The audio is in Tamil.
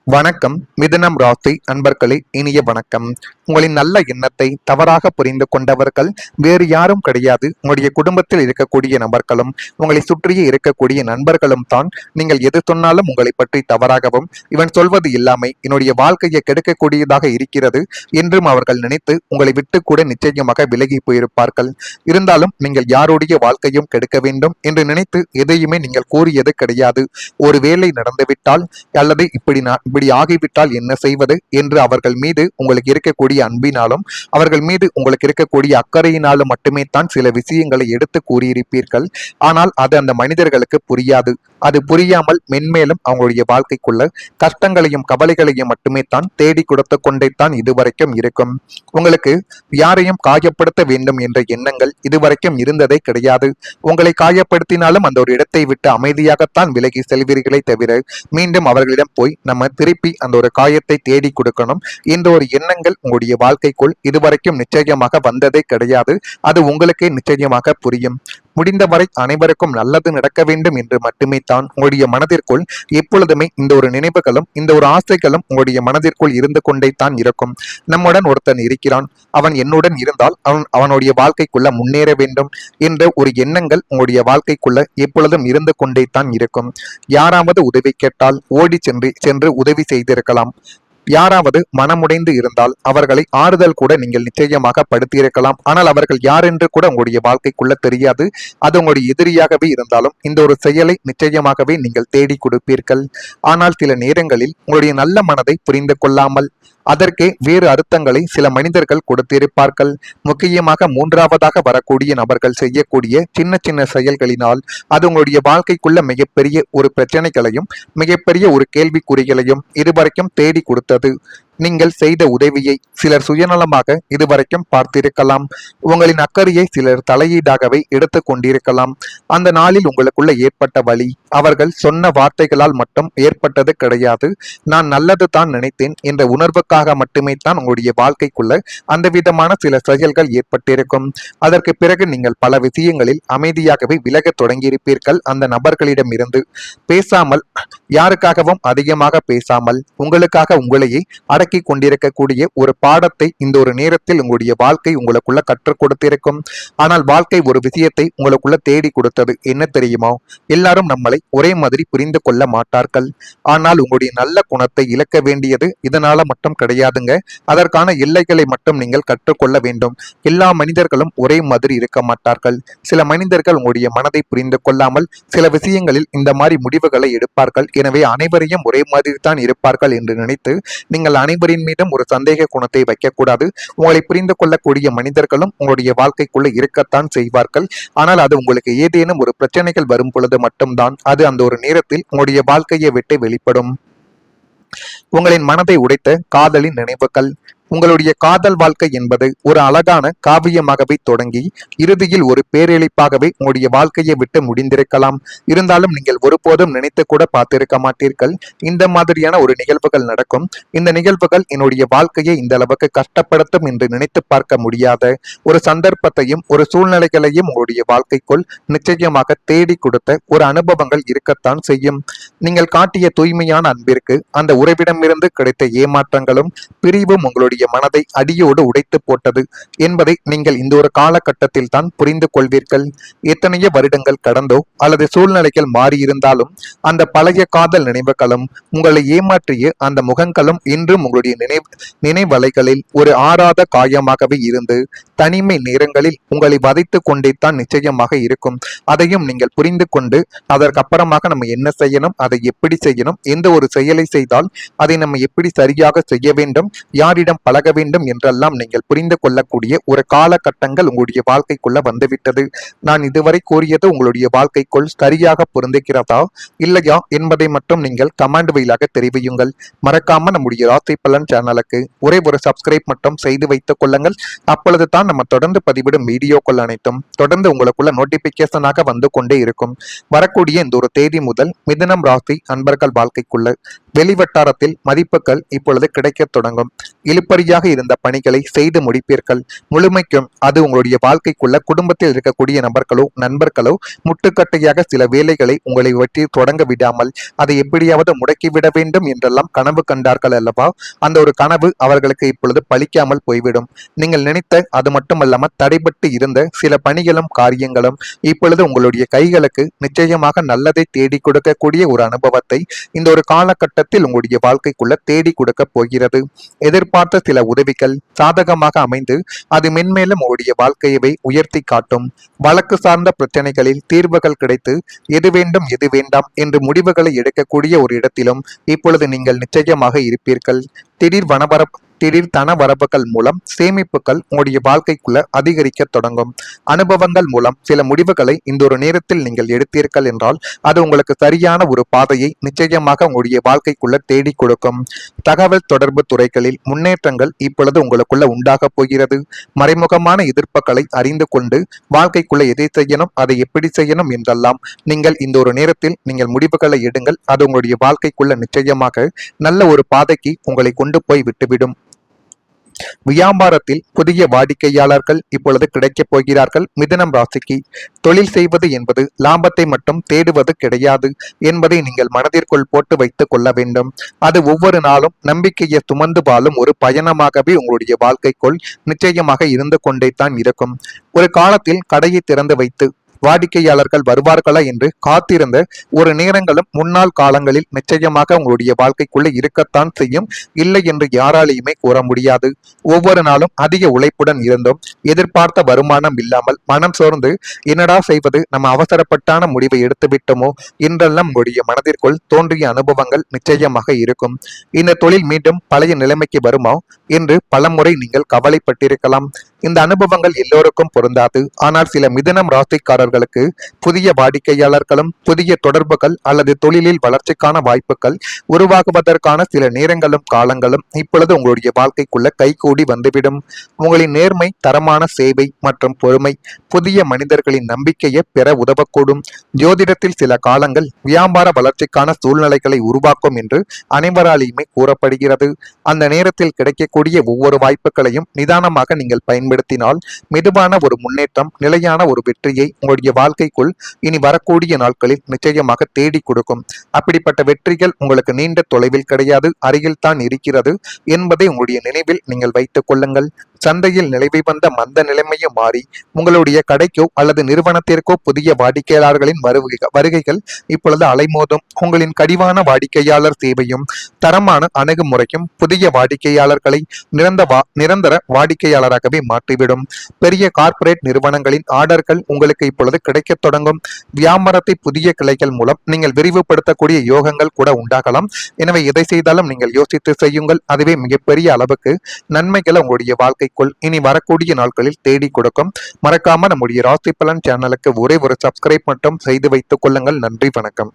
வணக்கம். மிதுனம் ராசி அன்பர்களே, இனிய வணக்கம். உங்களின் நல்ல எண்ணத்தை தவறாக புரிந்து கொண்டவர்கள் வேறு யாரும் கிடையாது, உங்களுடைய குடும்பத்தில் இருக்கக்கூடிய நபர்களும் உங்களை சுற்றியே இருக்கக்கூடிய நண்பர்களும் தான். நீங்கள் எது சொன்னாலும் உங்களை பற்றி தவறாகவும், இவன் சொல்வது எல்லாமே என்னுடைய வாழ்க்கையை கெடுக்கக்கூடியதாக இருக்கிறது என்றும் அவர்கள் நினைத்து உங்களை விட்டு கூட நிச்சயமாக விலகி போயிருப்பார்கள். இருந்தாலும் நீங்கள் யாருடைய வாழ்க்கையும் கெடுக்க வேண்டும் என்று நினைத்து எதையுமே நீங்கள் கூறியது கிடையாது. ஒரு வேலை நடந்துவிட்டால் அல்லது இப்படி ஆகிவிட்டால் என்ன செய்வது என்று அவர்கள் மீது உங்களுக்கு இருக்கக்கூடிய அன்பினாலும் அவர்கள் மீது உங்களுக்கு இருக்கக்கூடிய அக்கறையினாலும் மட்டுமே தான் சில விஷயங்களை எடுத்து கூறியிருப்பீர்கள். ஆனால் அது அந்த மனிதர்களுக்கு புரியாது. அது புரியாமல் மென்மேலும் அவங்களுடைய வாழ்க்கைக்குள்ள கஷ்டங்களையும் கவலைகளையும் மட்டுமே தான் தேடி கொடுத்து கொண்டே தான் இதுவரைக்கும் இருக்கும். உங்களுக்கு யாரையும் காயப்படுத்த வேண்டும் என்ற எண்ணங்கள் இதுவரைக்கும் இருந்ததே கிடையாது. உங்களை காயப்படுத்தினாலும் அந்த ஒரு இடத்தை விட்டு அமைதியாகத்தான் விலகி செல்வீர்களே தவிர மீண்டும் அவர்களிடம் போய் நம்ம திருப்பி அந்த ஒரு காயத்தை தேடி கொடுக்கணும் என்ற ஒரு எண்ணங்கள் உங்களுடைய வாழ்க்கைக்குள் இதுவரைக்கும் நிச்சயமாக வந்ததே கிடையாது. அது உங்களுக்கே நிச்சயமாக புரியும். முடிந்தவரை அனைவருக்கும் நல்லது நடக்க வேண்டும் என்று மட்டுமே தான் உங்களுடைய மனதிற்குள் எப்பொழுதுமே இந்த ஒரு நினைவுகளும் இந்த ஒரு ஆசைகளும் உங்களுடைய மனதிற்குள் இருந்து கொண்டே தான் இருக்கும். நம்முடன் ஒருத்தன் இருக்கிறான், அவன் என்னுடன் இருந்தால் அவனுடைய வாழ்க்கைக்குள்ள முன்னேற வேண்டும் என்ற ஒரு எண்ணங்கள் உங்களுடைய வாழ்க்கைக்குள்ள எப்பொழுதும் இருந்து கொண்டே தான் இருக்கும். யாராவது உதவி கேட்டால் ஓடி சென்று உதவி செய்திருக்கலாம். யாராவது மனமுடைந்து இருந்தால் அவர்களை ஆறுதல் கூட நீங்கள் நிச்சயமாக படுத்தியிருக்கலாம். ஆனால் அவர்கள் யார் என்று கூட உங்களுடைய வாழ்க்கைக்குள்ள தெரியாது. அது உங்களுடைய எதிரியாகவே இருந்தாலும் இந்த ஒரு செயலை நிச்சயமாகவே நீங்கள் தேடி கொடுப்பீர்கள். ஆனால் சில நேரங்களில் உங்களுடைய நல்ல மனதை புரிந்து கொள்ளாமல் அதற்கே வேறு அர்த்தங்களை சில மனிதர்கள் கொடுத்திருப்பார்கள். முக்கியமாக மூன்றாவதாக வரக்கூடிய நபர்கள் செய்யக்கூடிய சின்ன சின்ன செயல்களினால் அது உங்களுடைய வாழ்க்கைக்குள்ள மிகப்பெரிய ஒரு பிரச்சனைகளையும் மிகப்பெரிய ஒரு கேள்விக்குறிகளையும் இதுவரைக்கும் தேடி கொடுத்தது. நீங்கள் செய்த உதவியை சிலர் சுயநலமாக இதுவரைக்கும் பார்த்திருக்கலாம். உங்களின் அக்கறையை சிலர் தலையீடாகவே எடுத்து கொண்டிருக்கலாம். அந்த நாளில் உங்களுக்குள்ள ஏற்பட்ட வலி அவர்கள் சொன்ன வார்த்தைகளால் மட்டும் ஏற்பட்டது கிடையாது. நான் நல்லது தான் நினைத்தேன் என்ற உணர்வுக்காக மட்டுமே தான் உங்களுடைய வாழ்க்கைக்குள்ள அந்த விதமான சில செயல்கள் ஏற்பட்டிருக்கும். அதற்கு பிறகு நீங்கள் பல விஷயங்களில் அமைதியாகவே விலக தொடங்கியிருப்பீர்கள். அந்த நபர்களிடம் இருந்து பேசாமல், யாருக்காகவும் அதிகமாக பேசாமல் உங்களுக்காக உங்களையே அடக்கி கொண்டிருக்கக்கூடிய ஒரு பாடத்தை இந்த ஒரு நேரத்தில் உங்களுடைய வாழ்க்கை உங்களுக்குள்ள கற்றுக் கொடுத்திருக்கும். ஆனால் வாழ்க்கை ஒரு விஷயத்தை உங்களுக்குள்ள தேடி கொடுத்தது என்ன தெரியுமா? எல்லாரும் நம்மளை ஒரே மாதிரி புரிந்து கொள்ள மாட்டார்கள். ஆனால் உங்களுடைய நல்ல குணத்தை இழக்க வேண்டியது இதனால மட்டும் கிடையாதுங்க. அதற்கான எல்லைகளை மட்டும் நீங்கள் கற்றுக்கொள்ள வேண்டும். எல்லா மனிதர்களும் ஒரே மாதிரி இருக்க மாட்டார்கள். சில மனிதர்கள் உங்களுடைய மனதை புரிந்து கொள்ளாமல் சில விஷயங்களில் இந்த மாதிரி முடிவுகளை எடுப்பார்கள். எனவே அனைவரையும் ஒரே மாதிரி தான் இருப்பார்கள் என்று நினைத்து நீங்கள் அனைவரின் மீதும் ஒரு சந்தேக குணத்தை வைக்கக்கூடாது. உங்களை புரிந்து கொள்ளக்கூடிய மனிதர்களும் உங்களுடைய வாழ்க்கைக்குள்ள இருக்கத்தான் செய்வார்கள். ஆனால் அது உங்களுக்கு ஏதேனும் ஒரு பிரச்சனைகள் வரும் பொழுது மட்டும்தான் அது அந்த ஒரு நேரத்தில் உங்களுடைய வாழ்க்கையை விட்டு வெளிப்படும். உங்களின் மனதை உடைத்த காதலின் நினைவுகள். உங்களுடைய காதல் வாழ்க்கை என்பது ஒரு அழகான காவியமாகவே தொடங்கி இறுதியில் ஒரு பேரிழிப்பாகவே உங்களுடைய வாழ்க்கையை விட்டு முடிந்திருக்கலாம். இருந்தாலும் நீங்கள் ஒருபோதும் நினைத்து கூட பார்த்திருக்க மாட்டீர்கள் இந்த மாதிரியான ஒரு நிகழ்வுகள் நடக்கும். இந்த நிகழ்வுகள் என்னுடைய வாழ்க்கையை இந்த அளவுக்கு கஷ்டப்படுத்தும் என்று நினைத்து பார்க்க முடியாத ஒரு சந்தர்ப்பத்தையும் ஒரு சூழ்நிலைகளையும் உங்களுடைய வாழ்க்கைக்குள் நிச்சயமாக தேடி கொடுத்த ஒரு அனுபவங்கள் இருக்கத்தான் செய்யும். நீங்கள் காட்டிய தூய்மையான அன்பிற்கு அந்த உறவிடமிருந்து கிடைத்த ஏமாற்றங்களும் பிரிவும் உங்களுடைய மனதை அடியோடு உடைத்து போட்டது என்பதை நீங்கள் இந்த ஒரு காலகட்டத்தில் தான் புரிந்து கொள்வீர்கள். எத்தனையோ வருடங்கள் கடந்தோ அல்லது சூழ்நிலைகள் மாறியிருந்தாலும் அந்த பழைய காதல் நினைவுகளும் உங்களை ஏமாற்றிய அந்த முகங்களும் இன்றும் உங்களுடைய நினைவலைகளில் ஒரு ஆறாத காயமாகவே இருந்து தனிமை நேரங்களில் உங்களை வதைத்து கொண்டே தான் நிச்சயமாக இருக்கும். அதையும் நீங்கள் புரிந்து கொண்டு அதற்கப்புறமாக நம்ம என்ன செய்யணும், அதை எப்படி செய்யணும், எந்த ஒரு செயலை செய்தால் அதை நம்ம எப்படி சரியாக செய்ய வேண்டும், யாரிடம் பழக வேண்டும் என்றெல்லாம் நீங்கள் புரிந்து கொள்ளக்கூடிய ஒரு காலகட்டங்கள் உங்களுடைய வாழ்க்கைக்குள்ள வந்துவிட்டது. நான் இதுவரை கூறியது உங்களுடைய வாழ்க்கைக்குள் சரியாக பொருந்துகிறதா இல்லையா என்பதை மட்டும் நீங்கள் கமெண்ட் வழியாக தெரிவியுங்கள். மறக்காம நம்முடைய ராசி பலன் சேனலுக்கு ஒரே ஒரு சப்ஸ்கிரைப் மட்டும் செய்து வைத்துக் கொள்ளுங்கள். அப்பொழுது தான் நம்ம தொடர்ந்து பதிவிடும் வீடியோக்கள் அனைத்தும் தொடர்ந்து உங்களுக்குள்ள நோட்டிபிகேஷனாக வந்து கொண்டே இருக்கும். வரக்கூடிய இந்த ஒரு தேதி முதல் மிதுனம் ராசி அன்பர்கள் வாழ்க்கைக்குள்ள வெளிவட்டாரத்தில் மதிப்புகள் இப்பொழுது கிடைக்க தொடங்கும். இழுப்பறி இழுபறியாக இருந்த பணிகளை செய்து முடிப்பீர்கள். முழுமைக்கும் அது உங்களுடைய வாழ்க்கைக்குள்ள குடும்பத்தில் இருக்கக்கூடிய நபர்களோ நண்பர்களோ முட்டுக்கட்டையாக சில வேலைகளை உங்களை வெற்றி தொடங்க விடாமல் அதை எப்படியாவது முடக்கிவிட வேண்டும் என்றெல்லாம் கனவு கண்டார்கள் அல்லவா? அந்த ஒரு கனவு அவர்களுக்கு இப்பொழுது பலிக்காமல் போய்விடும். நீங்கள் நினைத்த அது மட்டுமல்லாமல் தடைபட்டு இருந்த சில பணிகளும் காரியங்களும் இப்பொழுது உங்களுடைய கைகளுக்கு நிச்சயமாக நல்லதை தேடி கொடுக்கக்கூடிய ஒரு அனுபவத்தை இந்த ஒரு காலகட்டத்தில் உங்களுடைய வாழ்க்கைக்குள்ள தேடி கொடுக்க போகிறது. எதிர்பார்த்த சில உதவிகள் சாதகமாக அமைந்து அது மென்மேலும் உங்களுடைய வாழ்க்கையவை உயர்த்தி காட்டும். வழக்கு சார்ந்த பிரச்சனைகளில் தீர்வுகள் கிடைத்து எது வேண்டும் எது வேண்டாம் என்று முடிவுகளை எடுக்கக்கூடிய ஒரு இடத்திலும் இப்பொழுது நீங்கள் நிச்சயமாக இருப்பீர்கள். திடீர் தன வரவுகள் மூலம் சேமிப்புகள் உங்களுடைய வாழ்க்கைக்குள்ள அதிகரிக்க தொடங்கும். அனுபவங்கள் மூலம் சில முடிவுகளை இந்த ஒரு நேரத்தில் நீங்கள் எடுத்தீர்கள் என்றால் அது உங்களுக்கு சரியான ஒரு பாதையை நிச்சயமாக உங்களுடைய வாழ்க்கைக்குள்ள தேடி கொடுக்கும். தகவல் தொடர்பு துறைகளில் முன்னேற்றங்கள் இப்பொழுது உங்களுக்குள்ள உண்டாக போகிறது. மறைமுகமான எதிர்ப்புகளை அறிந்து கொண்டு வாழ்க்கைக்குள்ள எதை செய்யணும் அதை எப்படி செய்யணும் என்றெல்லாம் நீங்கள் இந்த ஒரு நேரத்தில் நீங்கள் முடிவுகளை எடுங்கள். அது உங்களுடைய வாழ்க்கைக்குள்ள நிச்சயமாக நல்ல ஒரு பாதைக்கு உங்களை கொண்டு போய் விட்டுவிடும். வியாபாரத்தில் புதிய வாடிக்கையாளர்கள் இப்பொழுது கிடைக்கப் போகிறார்கள். மிதுனம் ராசிக்கு தொழில் செய்வது என்பது லாபத்தை மட்டும் தேடுவது கிடையாது என்பதை நீங்கள் மனதிற்குள் போட்டு வைத்துக் கொள்ள வேண்டும். அது ஒவ்வொரு நாளும் நம்பிக்கையை சுமந்து வாழும் ஒரு பயணமாகவே உங்களுடைய வாழ்க்கைக்குள் நிச்சயமாக இருந்து கொண்டே தான் இருக்கும். ஒரு காலத்தில் கடையை திறந்து வைத்து வாடிக்கையாளர்கள் வருவார்களா என்று காத்திருந்த ஒரு நேரங்களும் முன்னாள் காலங்களில் நிச்சயமாக உங்களுடைய வாழ்க்கைக்குள்ள இருக்கத்தான் செய்யும். இல்லை என்று யாராலையுமே கூற முடியாது. ஒவ்வொரு நாளும் அதிக உழைப்புடன் இருந்தும் எதிர்பார்த்த வருமானம் இல்லாமல் மனம் சோர்ந்து என்னடா செய்வது, நம்ம அவசரப்பட்டான முடிவை எடுத்து விட்டோமோ என்றெல்லாம் உங்களுடைய மனதிற்குள் தோன்றிய அனுபவங்கள் நிச்சயமாக இருக்கும். இந்த தொழில் மீண்டும் பழைய நிலைமைக்கு வருமா என்று பலமுறை நீங்கள் கவலைப்பட்டிருக்கலாம். இந்த அனுபவங்கள் எல்லோருக்கும் பொருந்தாது. ஆனால் சில மிதுனம் ராசிக்காரர்களுக்கு புதிய வாடிக்கையாளர்களும் புதிய தொடர்புகள் அல்லது தொழிலில் வளர்ச்சிக்கான வாய்ப்புகள் உருவாகுவதற்கான சில நேரங்களும் காலங்களும் இப்பொழுது உங்களுடைய வாழ்க்கைக்குள்ள கைகூடி வந்துவிடும். உங்களின் நேர்மை, தரமான சேவை மற்றும் பொறுமை புதிய மனிதர்களின் நம்பிக்கையை பெற உதவக்கூடும். ஜோதிடத்தில் சில காலங்கள் வியாபார வளர்ச்சிக்கான சூழ்நிலைகளை உருவாக்கும் என்று அனைவராலையுமே கூறப்படுகிறது. அந்த நேரத்தில் கிடைக்கக்கூடிய ஒவ்வொரு வாய்ப்புகளையும் நிதானமாக நீங்கள் பயன்படுத்தினால் மெதுவான ஒரு முன்னேற்றம், நிலையான ஒரு வெற்றியை உங்களுடைய வாழ்க்கைக்குள் இனி வரக்கூடிய நாட்களில் நிச்சயமாக தேடி கொடுக்கும். அப்படிப்பட்ட வெற்றிகள் உங்களுக்கு நீண்ட தொலைவில் கிடையாது, அருகில் தான் இருக்கிறது என்பதை உங்களுடைய நினைவில் நீங்கள் வைத்துக் கொள்ளுங்கள். சந்தையில் நிலவி வந்த மந்த நிலைமையும் மாறி உங்களுடைய கடைக்கோ அல்லது நிறுவனத்திற்கோ புதிய வாடிக்கையாளர்களின் வருகைகள் இப்பொழுது அலைமோதும். உங்களின் கடிவான வாடிக்கையாளர் சேவையும் தரமான அணுகுமுறையும் புதிய வாடிக்கையாளர்களை நிரந்தர வாடிக்கையாளராகவே மாற்றிவிடும். பெரிய கார்ப்பரேட் நிறுவனங்களின் ஆர்டர்கள் உங்களுக்கு இப்பொழுது கிடைக்க தொடங்கும். வியாபாரத்தை புதிய கிளைகள் மூலம் நீங்கள் விரிவுபடுத்தக்கூடிய யோகங்கள் கூட உண்டாகலாம். எனவே எதை செய்தாலும் நீங்கள் யோசித்து செய்யுங்கள். அதுவே மிகப்பெரிய அளவுக்கு நன்மைகளை உங்களுடைய வாழ்க்கைக்குள் இனி வரக்கூடிய நாட்களில் தேடி கொடுக்கும். மறக்காம நம்முடைய ராசி பலன் சேனலுக்கு ஒரே ஒரு சப்ஸ்கிரைப் மட்டும் செய்து வைத்துக் கொள்ளுங்கள். நன்றி, வணக்கம்.